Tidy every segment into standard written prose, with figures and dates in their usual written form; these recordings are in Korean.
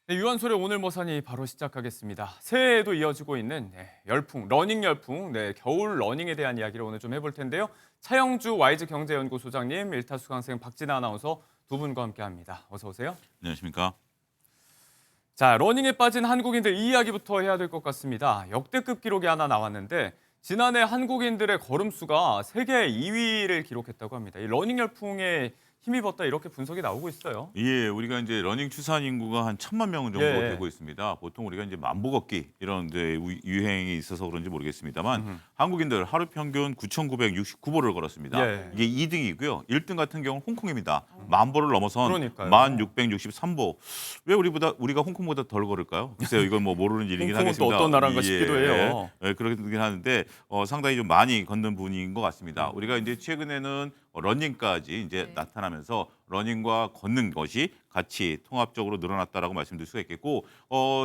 네, 유한솔의 오늘 모산이 바로 시작하겠습니다. 새해에도 이어지고 있는 열풍, 러닝 열풍, 겨울 러닝에 대한 이야기를 오늘 좀 해볼 텐데요. 차영주 YG 경제연구소장님, 일타수강생 박진아 아나운서 두 분과 함께합니다. 어서 오세요. 안녕하십니까? 자, 러닝에 빠진 한국인들 이 이야기부터 해야 될 것 같습니다. 역대급 기록이 하나 나왔는데 지난해 한국인들의 걸음수가 세계 2위를 기록했다고 합니다. 이 러닝 열풍에 힘입었다 이렇게 분석이 나오고 있어요. 예, 우리가 이제 러닝 추산 인구가 한 1,000만 명 정도 예. 되고 있습니다. 보통 우리가 이제 만보 걷기 이런 이제 유행이 있어서 그런지 모르겠습니다만 한국인들 하루 평균 9,969보를 걸었습니다. 예. 이게 2등이고요. 1등 같은 경우는 홍콩입니다. 만보를 넘어선 그러니까요. 1,663보. 왜 우리가 홍콩보다 덜 걸을까요? 글쎄요, 이건 뭐 모르는 일이긴 홍콩은 또 하겠습니다. 어떤 나라인가 싶기도 해요. 예, 그렇긴 하는데 상당히 좀 많이 걷는 분인 것 같습니다. 우리가 이제 최근에는 러닝까지 이제 나타나면서 러닝과 걷는 것이 같이 통합적으로 늘어났다라고 말씀드릴 수가 있겠고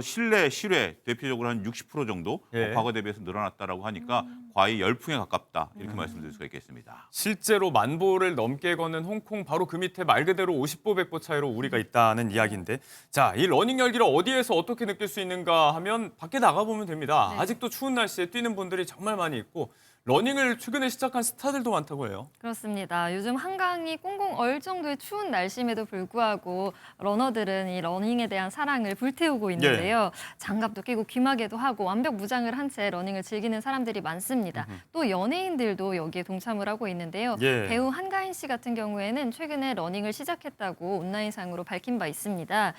실내 실외 대표적으로 한 60% 정도 과거 대비해서 늘어났다라고 하니까 과히 열풍에 가깝다 이렇게 말씀드릴 수가 있겠습니다. 실제로 만보를 넘게 걷는 홍콩 바로 그 밑에 말 그대로 50보 100보 차이로 우리가 있다는 이야기인데 자, 이 러닝 열기를 어디에서 어떻게 느낄 수 있는가 하면 밖에 나가보면 됩니다. 네. 아직도 추운 날씨에 뛰는 분들이 정말 많이 있고 러닝을 최근에 시작한 스타들도 많다고 해요. 그렇습니다. 요즘 한강이 꽁꽁 얼 정도의 추운 날씨임에도 불구하고 러너들은 이 러닝에 대한 사랑을 불태우고 있는데요. 장갑도 끼고 귀마개도 하고 완벽 무장을 한 채 러닝을 즐기는 사람들이 많습니다. 또 연예인들도 여기에 동참을 하고 있는데요. 예. 배우 한가인 씨 같은 경우에는 최근에 러닝을 시작했다고 온라인상으로 밝힌 바 있습니다.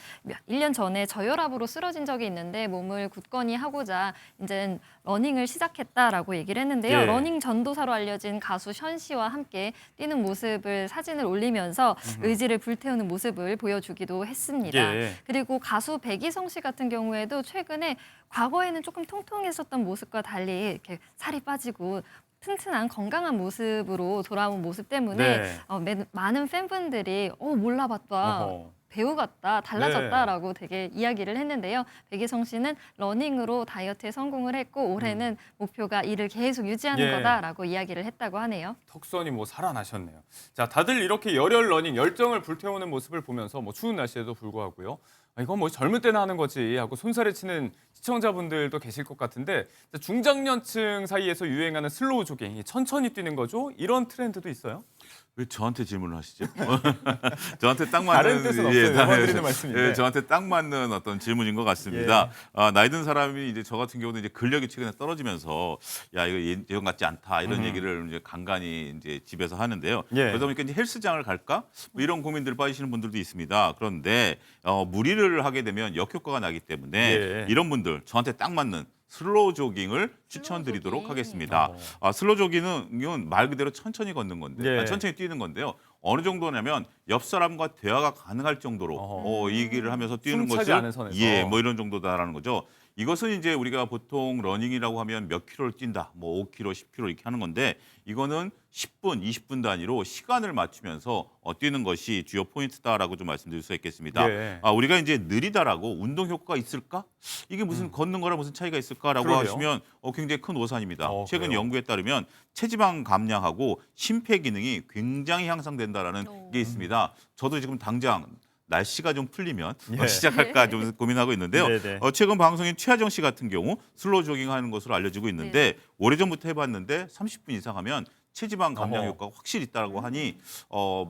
1년 전에 저혈압으로 쓰러진 적이 있는데 몸을 굳건히 하고자 이제 러닝을 시작했다라고 얘기를 했는데요. 예. 러닝 전도사로 알려진 가수 션 씨와 함께 뛰는 모습을 사진을 올리면서 의지를 불태우는 모습을 보여주기도 했습니다. 예. 그리고 가수 백이성 씨 같은 경우에도 최근에 과거에는 조금 통통했었던 모습과 달리 이렇게 살이 빠지고 튼튼한 건강한 모습으로 돌아온 모습 때문에 네. 많은 팬분들이 몰라봤다. 어허. 배우 같다, 달라졌다라고 되게 이야기를 했는데요. 백이성 씨는 러닝으로 다이어트에 성공을 했고 올해는 목표가 이를 계속 유지하는 예. 거다라고 이야기를 했다고 하네요. 턱선이 뭐 살아나셨네요. 자, 다들 이렇게 열혈 러닝, 열정을 불태우는 모습을 보면서 뭐 추운 날씨에도 불구하고요. 이건 뭐 젊을 때나 하는 거지 하고 손살에 치는 시청자분들도 계실 것 같은데 중장년층 사이에서 유행하는 슬로우 조깅, 천천히 뛰는 거죠? 이런 트렌드도 있어요? 왜 저한테 질문을 하시죠? 저한테 딱 다른 맞는 뜻은 없어요. 저만 드리는 말씀인데. 예, 저한테 딱 맞는 어떤 질문인 것 같습니다. 나이 든 사람이 이제 저 같은 경우는 이제 근력이 최근에 떨어지면서 야 이거 예전 같지 않다 이런 얘기를 이제 간간히 이제 집에서 하는데요. 예. 그러다 보니까 이제 헬스장을 갈까 뭐 이런 고민들 빠지시는 분들도 있습니다. 그런데 무리를 하게 되면 역효과가 나기 때문에 예. 이런 분들 저한테 딱 맞는 슬로우 조깅을 추천드리도록 조깅. 하겠습니다. 슬로우 조깅은 말 그대로 천천히 걷는 건데, 예. 천천히 뛰는 건데요. 어느 정도냐면 옆 사람과 대화가 가능할 정도로 이 얘기를 하면서 뛰는 숨 차지 것을 않은 선에서. 뭐 이런 정도다라는 거죠. 이것은 이제 우리가 보통 러닝이라고 하면 몇 킬로를 뛴다, 뭐 5킬로, 10킬로 이렇게 하는 건데 이거는 10분, 20분 단위로 시간을 맞추면서 뛰는 것이 주요 포인트다라고 좀 말씀드릴 수 있겠습니다. 예. 우리가 이제 느리다라고 운동 효과가 있을까? 이게 무슨 걷는 거랑 무슨 차이가 있을까라고 그러게요. 하시면 굉장히 큰 오산입니다. 최근 그래요? 연구에 따르면 체지방 감량하고 심폐 기능이 굉장히 향상된다라는 게 있습니다. 저도 지금 당장 날씨가 좀 풀리면 예. 시작할까 좀 고민하고 있는데요. 네네. 최근 방송인 최하정 씨 같은 경우 슬로우 조깅하는 것으로 알려지고 있는데 오래전부터 해봤는데 30분 이상 하면 체지방 감량 어허. 효과가 확실히 있다고 하니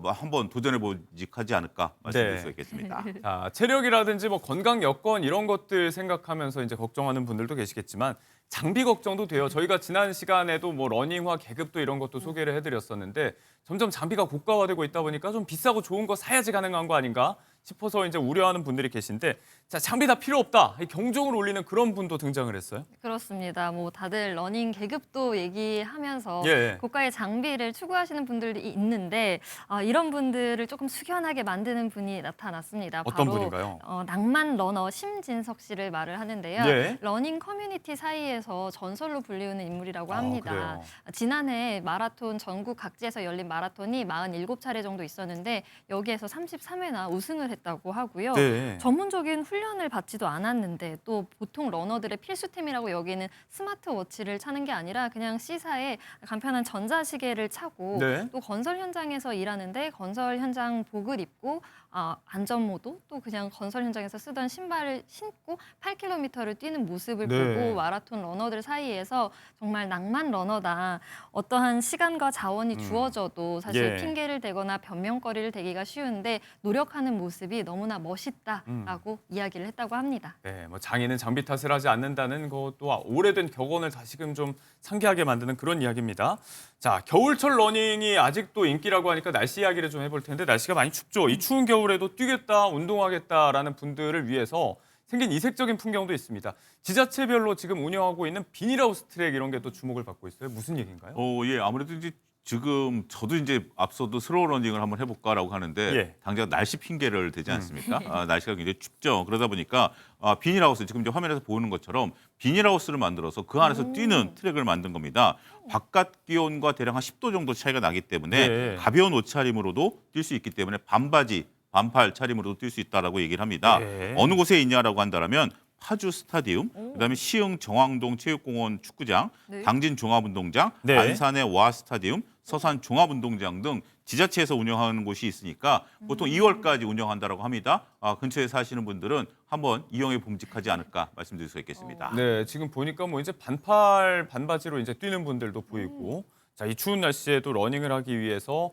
한번 도전해 보직하지 않을까 말씀드릴 네. 수 있겠습니다. 자, 체력이라든지 뭐 건강 여건 이런 것들 생각하면서 이제 걱정하는 분들도 계시겠지만 장비 걱정도 돼요. 저희가 지난 시간에도 뭐 러닝화 계급도 이런 것도 소개를 해드렸었는데 점점 장비가 고가화되고 있다 보니까 좀 비싸고 좋은 거 사야지 가능한 거 아닌가 싶어서 이제 우려하는 분들이 계신데 자, 장비 다 필요 없다. 경종을 울리는 그런 분도 등장을 했어요. 그렇습니다. 뭐 다들 러닝 계급도 얘기하면서 예. 고가의 장비를 추구하시는 분들이 있는데 이런 분들을 조금 숙연하게 만드는 분이 나타났습니다. 어떤 바로 분인가요? 낭만 러너 심진석 씨를 말을 하는데요. 예. 러닝 커뮤니티 사이에서 전설로 불리우는 인물이라고 합니다. 그래요? 지난해 마라톤 전국 각지에서 열린 마라톤이 47차례 정도 있었는데 여기에서 33회나 우승을 했다고 하고요. 네. 전문적인 훈련을 받지도 않았는데 또 보통 러너들의 필수템이라고 여기는 스마트워치를 차는 게 아니라 그냥 C사에 간편한 전자시계를 차고 네. 또 건설 현장에서 일하는데 건설 현장 복을 입고 안전모도 또 그냥 건설 현장에서 쓰던 신발을 신고 8km를 뛰는 모습을 네. 보고 마라톤 러너들 사이에서 정말 낭만 러너다. 어떠한 시간과 자원이 주어져도 사실 예. 핑계를 대거나 변명거리를 대기가 쉬운데 노력하는 모습이 너무나 멋있다라고 이야기를 했다고 합니다. 네, 뭐 장인은 장비 탓을 하지 않는다는 것도 오래된 격언을 다시금 좀 상기하게 만드는 그런 이야기입니다. 자, 겨울철 러닝이 아직도 인기라고 하니까 날씨 이야기를 좀 해볼 텐데 날씨가 많이 춥죠. 이 추운 겨울에도 뛰겠다, 운동하겠다라는 분들을 위해서 생긴 이색적인 풍경도 있습니다. 지자체별로 지금 운영하고 있는 비닐하우스 트랙 이런 게 또 주목을 받고 있어요. 무슨 얘기인가요? 예, 아무래도 이제 지금 저도 이제 앞서도 슬로우 러닝을 한번 해볼까라고 하는데 예. 당장 날씨 핑계를 대지 않습니까? 날씨가 굉장히 춥죠. 그러다 보니까 비닐하우스 지금 이제 화면에서 보이는 것처럼 비닐하우스를 만들어서 그 안에서 뛰는 트랙을 만든 겁니다. 바깥 기온과 대략 한 10도 정도 차이가 나기 때문에 네. 가벼운 옷차림으로도 뛸 수 있기 때문에 반바지, 반팔 차림으로도 뛸 수 있다라고 얘기를 합니다. 네. 어느 곳에 있냐라고 한다면 파주 스타디움, 그다음에 시흥 정왕동 체육공원 축구장, 네. 당진 종합운동장, 네. 안산의 와 스타디움, 서산 종합운동장 등 지자체에서 운영하는 곳이 있으니까 보통 2월까지 운영한다라고 합니다. 근처에 사시는 분들은 한번 이용해 봄직하지 않을까 말씀드릴 수 있겠습니다. 네, 지금 보니까 뭐 이제 반팔 반바지로 이제 뛰는 분들도 보이고, 자, 이 추운 날씨에도 러닝을 하기 위해서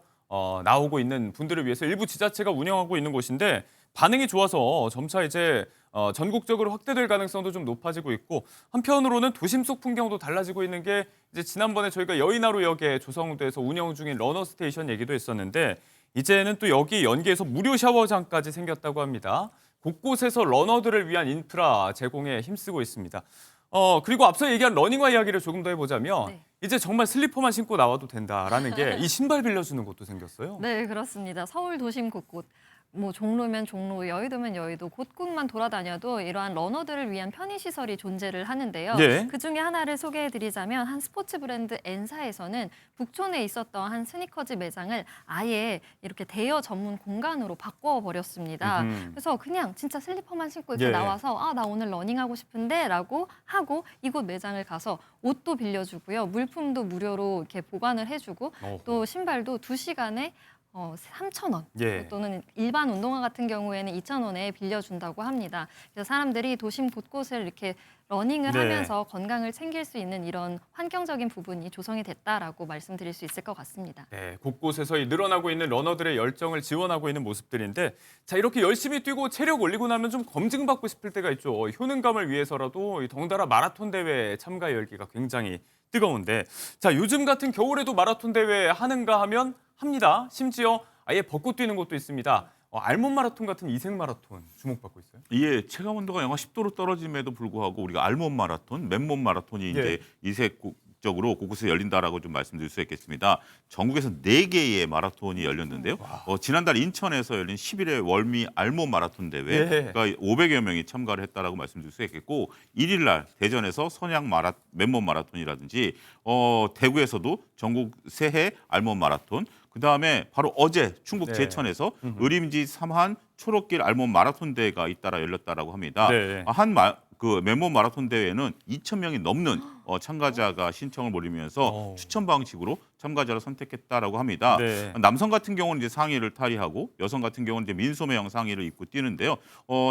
나오고 있는 분들을 위해서 일부 지자체가 운영하고 있는 곳인데 반응이 좋아서 점차 이제 전국적으로 확대될 가능성도 좀 높아지고 있고 한편으로는 도심 속 풍경도 달라지고 있는 게 이제 지난번에 저희가 여의나루역에 조성돼서 운영 중인 러너 스테이션 얘기도 했었는데 이제는 또 여기 연계해서 무료 샤워장까지 생겼다고 합니다. 곳곳에서 러너들을 위한 인프라 제공에 힘쓰고 있습니다. 그리고 앞서 얘기한 러닝화 이야기를 조금 더 해보자면 네. 이제 정말 슬리퍼만 신고 나와도 된다라는 게 이 신발 빌려주는 곳도 생겼어요. 네, 그렇습니다. 서울 도심 곳곳, 뭐 종로면 종로, 여의도면 여의도 곳곳만 돌아다녀도 이러한 러너들을 위한 편의시설이 존재를 하는데요. 예. 그중에 하나를 소개해드리자면 한 스포츠 브랜드 엔사에서는 북촌에 있었던 한 스니커즈 매장을 아예 이렇게 대여 전문 공간으로 바꿔버렸습니다. 그래서 그냥 진짜 슬리퍼만 신고 이렇게 예. 나와서 나 오늘 러닝하고 싶은데 라고 하고 이곳 매장을 가서 옷도 빌려주고요. 물품도 무료로 이렇게 보관을 해주고 어허. 또 신발도 2시간에 3,000원 예. 또는 일반 운동화 같은 경우에는 2,000원에 빌려준다고 합니다. 그래서 사람들이 도심 곳곳을 이렇게 러닝을 네. 하면서 건강을 챙길 수 있는 이런 환경적인 부분이 조성이 됐다라고 말씀드릴 수 있을 것 같습니다. 네, 곳곳에서 이 늘어나고 있는 러너들의 열정을 지원하고 있는 모습들인데 자 이렇게 열심히 뛰고 체력 올리고 나면 좀 검증받고 싶을 때가 있죠. 효능감을 위해서라도 이 덩달아 마라톤 대회 참가 열기가 굉장히 뜨거운데 자 요즘 같은 겨울에도 마라톤 대회 하는가 하면 합니다. 심지어 아예 벗고 뛰는 곳도 있습니다. 알몬 마라톤 같은 이색 마라톤 주목받고 있어요. 예, 체감 온도가 영하 10도로 떨어짐에도 불구하고 우리가 알몬 마라톤, 맨몸 마라톤이 이제 이색적으로 곳곳에 열린다라고 좀 말씀드릴 수 있겠습니다. 전국에서 4개의 마라톤이 열렸는데요. 지난달 인천에서 열린 11회 월미 알몬 마라톤 대회가 500여 명이 참가를 했다라고 말씀드릴 수 있겠고 1일 날 대전에서 선양 맨몸 마라톤이라든지 대구에서도 전국 새해 알몬 마라톤 그다음에 바로 어제 충북 네. 제천에서 의림지 삼한 초록길 알몬 마라톤 대회가 잇따라 열렸다라고 합니다. 네. 그 맨몸 마라톤 대회는 2,000명이 넘는 참가자가 신청을 몰리면서 추천 방식으로 참가자를 선택했다라고 합니다. 네. 남성 같은 경우는 이제 상의를 탈의하고 여성 같은 경우는 이제 민소매형 상의를 입고 뛰는데요.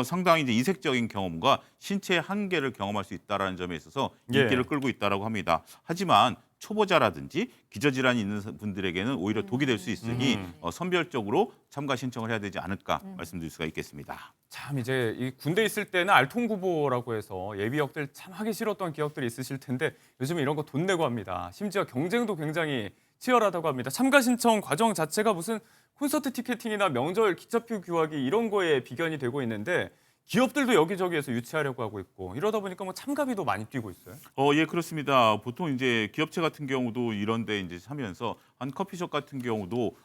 상당히 이제 이색적인 경험과 신체 한계를 경험할 수 있다라는 점에 있어서 인기를 끌고 있다라고 합니다. 하지만 초보자라든지 기저질환이 있는 분들에게는 오히려 독이 될 수 있으니 선별적으로 참가 신청을 해야 되지 않을까 말씀드릴 수가 있겠습니다. 참 이제 이 군대 있을 때는 알통구보라고 해서 예비역들 참 하기 싫었던 기억들이 있으실 텐데 요즘은 이런 거 돈 내고 합니다. 심지어 경쟁도 굉장히 치열하다고 합니다. 참가 신청 과정 자체가 무슨 콘서트 티켓팅이나 명절 기차표 규하기 이런 거에 비견이 되고 있는데 기업들도 여기저기에서 유치하려고 하고 있고 이러다 보니까 뭐 참가비도 많이 뛰고 있어요. 예, 그렇습니다. 보통 이제 기업체 같은 경우도 이런데 이제 하면서 한 커피숍 같은 경우도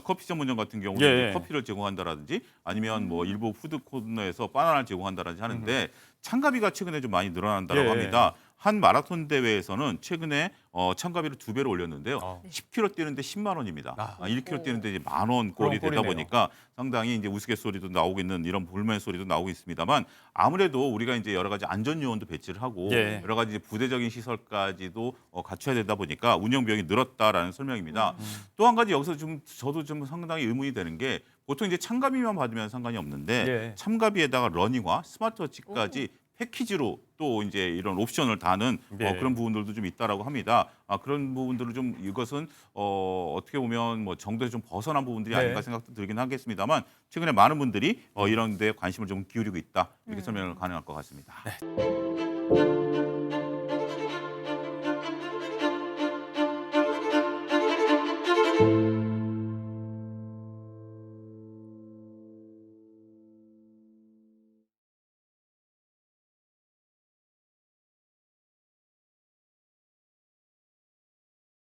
커피 전문점 같은 경우도 예. 커피를 제공한다라든지 아니면 뭐 일부 푸드 코너에서 바나나를 제공한다라든지 하는데 참가비가 최근에 좀 많이 늘어난다고 예. 합니다. 한 마라톤 대회에서는 최근에 참가비를 2배로 올렸는데요. 10km 뛰는데 10만 원입니다. 아. 1km 뛰는데 이제 10,000원 꼴이 그런 되다 꼴이네요. 보니까 상당히 이제 우스갯소리도 나오고 있는 이런 볼멘 소리도 나오고 있습니다만 아무래도 우리가 이제 여러 가지 안전 요원도 배치를 하고 예. 여러 가지 이제 부대적인 시설까지도 갖춰야 되다 보니까 운영 비용이 늘었다라는 설명입니다. 또 한 가지 여기서 좀 저도 좀 상당히 의문이 되는 게 보통 이제 참가비만 받으면 상관이 없는데 예. 참가비에다가 러닝화, 스마트워치까지 패키지로 또 이제 이런 옵션을 다는 예. 그런 부분들도 좀 있다라고 합니다. 그런 부분들을 좀 이것은 어떻게 보면 뭐 정도에 좀 벗어난 부분들이 네. 아닌가 생각도 들긴 하겠습니다만 최근에 많은 분들이 이런 데 관심을 좀 기울이고 있다 이렇게 설명을 가능할 것 같습니다.